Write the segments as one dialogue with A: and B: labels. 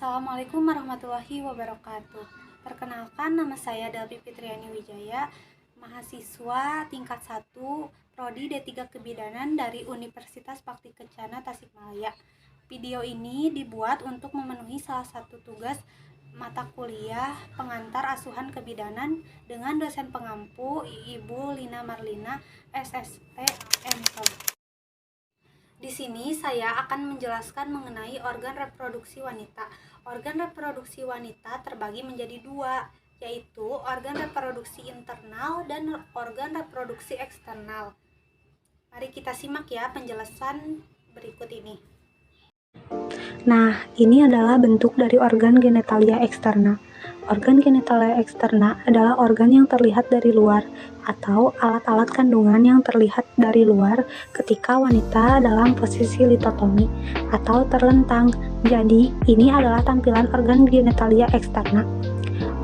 A: Assalamualaikum warahmatullahi wabarakatuh. Perkenalkan, nama saya Delvi Fitriani Wijaya, mahasiswa tingkat 1 Prodi D3 Kebidanan dari Universitas Bakti Kencana Tasikmalaya. Video ini dibuat untuk memenuhi salah satu tugas mata kuliah pengantar asuhan kebidanan dengan dosen pengampu Ibu Lina Marlina, SST MKOM. Di sini saya akan menjelaskan mengenai organ reproduksi wanita. Organ reproduksi wanita terbagi menjadi dua, yaitu organ reproduksi internal dan organ reproduksi eksternal. Mari kita simak ya penjelasan berikut ini.
B: Nah, ini adalah bentuk dari organ genitalia eksterna. Organ genitalia eksterna adalah organ yang terlihat dari luar atau alat-alat kandungan yang terlihat dari luar ketika wanita dalam posisi litotomi atau terlentang. Jadi, ini adalah tampilan organ genitalia eksterna.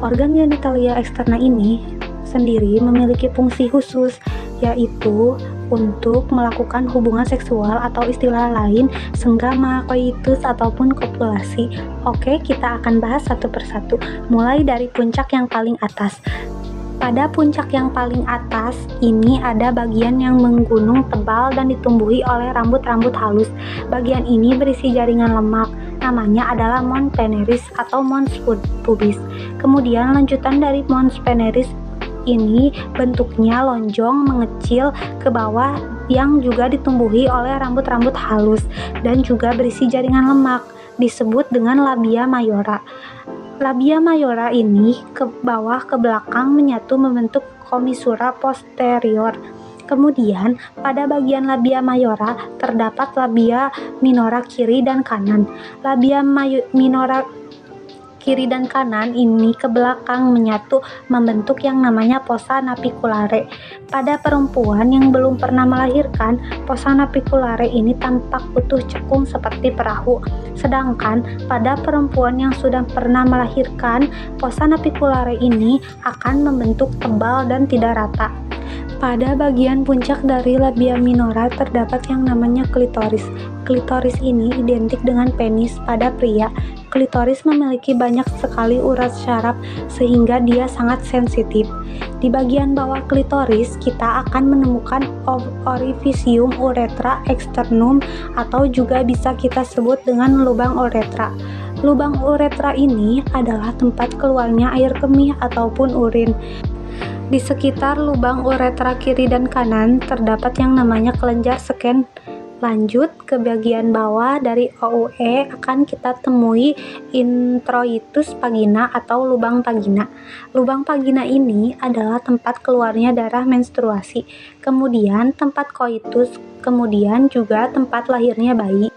B: Organ genitalia eksterna ini sendiri memiliki fungsi khusus, yaitu untuk melakukan hubungan seksual atau istilah lain senggama, koitus, ataupun kopulasi. Oke, kita akan bahas satu persatu, mulai dari puncak yang paling atas. Pada puncak yang paling atas ini ada bagian yang menggunung tebal dan ditumbuhi oleh rambut-rambut halus. Bagian ini berisi jaringan lemak, namanya adalah mons veneris atau mons pubis. Kemudian lanjutan dari mons veneris ini bentuknya lonjong mengecil ke bawah yang juga ditumbuhi oleh rambut-rambut halus dan juga berisi jaringan lemak, disebut dengan labia mayora. Labia mayora ini ke bawah ke belakang menyatu membentuk commissura posterior. Kemudian pada bagian labia mayora terdapat labia minora kiri dan kanan. Labia minora kiri dan kanan ini ke belakang menyatu membentuk yang namanya fossa naviculare. Pada perempuan yang belum pernah melahirkan, fossa naviculare ini tampak utuh cekung seperti perahu. Sedangkan pada perempuan yang sudah pernah melahirkan, fossa naviculare ini akan membentuk tebal dan tidak rata. Pada bagian puncak dari labia minora terdapat yang namanya klitoris. Klitoris ini identik dengan penis pada pria. Klitoris memiliki banyak sekali urat syaraf sehingga dia sangat sensitif. Di bagian bawah klitoris kita akan menemukan orifisium uretra externum atau juga bisa kita sebut dengan lubang uretra. Lubang uretra ini adalah tempat keluarnya air kemih ataupun urin. Di sekitar lubang uretra kiri dan kanan terdapat yang namanya kelenjar sken. Lanjut ke bagian bawah dari OUE akan kita temui introitus vagina atau lubang vagina. Lubang vagina ini adalah tempat keluarnya darah menstruasi, kemudian tempat koitus, kemudian juga tempat lahirnya bayi.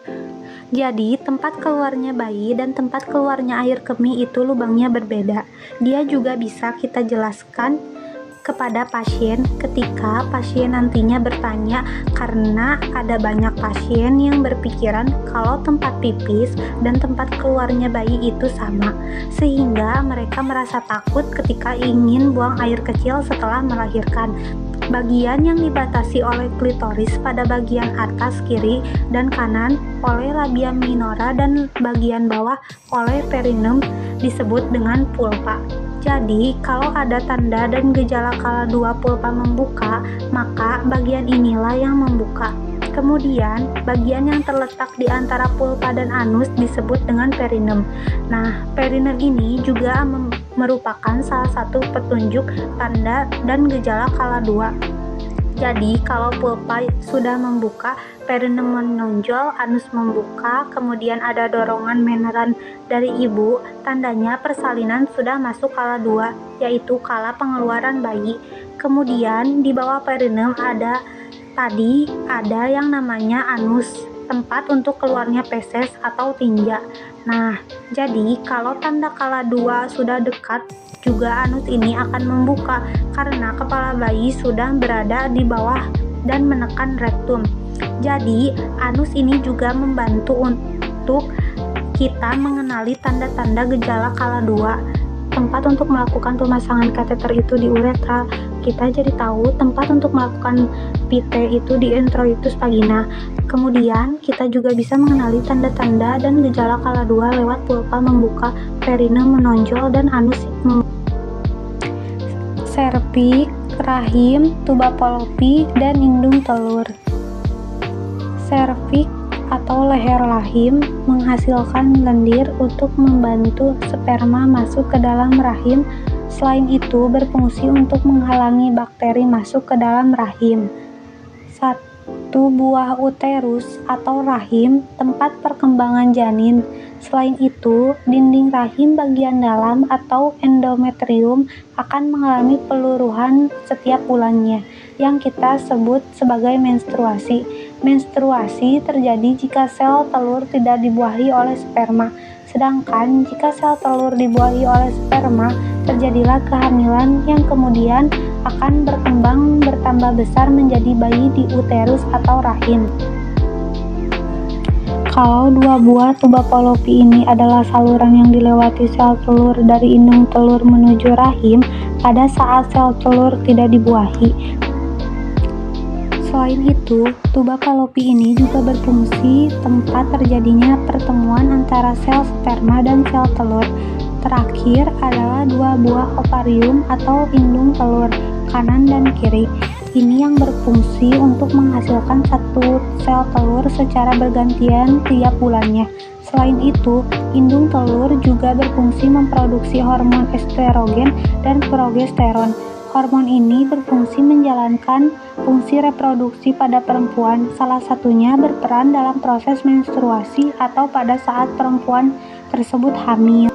B: Jadi, tempat keluarnya bayi dan tempat keluarnya air kemih itu lubangnya berbeda. Dia juga bisa kita jelaskan kepada pasien ketika pasien nantinya bertanya, karena ada banyak pasien yang berpikiran kalau tempat pipis dan tempat keluarnya bayi itu sama, sehingga mereka merasa takut ketika ingin buang air kecil setelah melahirkan. Bagian yang dibatasi oleh klitoris pada bagian atas kiri dan kanan oleh labia minora dan bagian bawah oleh perineum disebut dengan vulva. Jadi, kalau ada tanda dan gejala kala dua vulva membuka, maka bagian inilah yang membuka. Kemudian, bagian yang terletak di antara vulva dan anus disebut dengan perineum. Nah, perineum ini juga merupakan salah satu petunjuk tanda dan gejala kala dua. Jadi, kalau vulva sudah membuka, perineum menonjol, anus membuka, kemudian ada dorongan meneran dari ibu, tandanya persalinan sudah masuk kala 2, yaitu kala pengeluaran bayi. Kemudian di bawah perineum ada yang namanya anus, tempat untuk keluarnya feses atau tinja. Nah, jadi kalau tanda kala 2 sudah dekat, juga anus ini akan membuka karena kepala bayi sudah berada di bawah dan menekan rektum. Jadi, anus ini juga membantu untuk kita mengenali tanda-tanda gejala kala 2. Tempat untuk melakukan pemasangan kateter itu di uretra. Kita jadi tahu tempat untuk melakukan PT itu di introitus vagina. Kemudian kita juga bisa mengenali tanda-tanda dan gejala kala 2 lewat pulpa membuka, perine menonjol, dan anus serviks, rahim, tuba palopi, dan indung telur. Serviks atau leher rahim menghasilkan lendir untuk membantu sperma masuk ke dalam rahim. Selain itu, berfungsi untuk menghalangi bakteri masuk ke dalam rahim. 1 buah uterus atau rahim, tempat perkembangan janin. Selain itu, dinding rahim bagian dalam atau endometrium akan mengalami peluruhan setiap bulannya, yang kita sebut sebagai menstruasi. Menstruasi terjadi jika sel telur tidak dibuahi oleh sperma. Sedangkan jika sel telur dibuahi oleh sperma, terjadilah kehamilan yang kemudian akan berkembang bertambah besar menjadi bayi di uterus atau rahim. Kalau 2 buah tuba palopi ini adalah saluran yang dilewati sel telur dari indung telur menuju rahim pada saat sel telur tidak dibuahi. Selain itu, tuba palopi ini juga berfungsi tempat terjadinya pertemuan antara sel sperma dan sel telur. Terakhir adalah 2 buah ovarium atau indung telur, kanan dan kiri. Ini yang berfungsi untuk menghasilkan 1 sel telur secara bergantian tiap bulannya. Selain itu, indung telur juga berfungsi memproduksi hormon estrogen dan progesteron. Hormon ini berfungsi menjalankan fungsi reproduksi pada perempuan, salah satunya berperan dalam proses menstruasi atau pada saat perempuan tersebut hamil.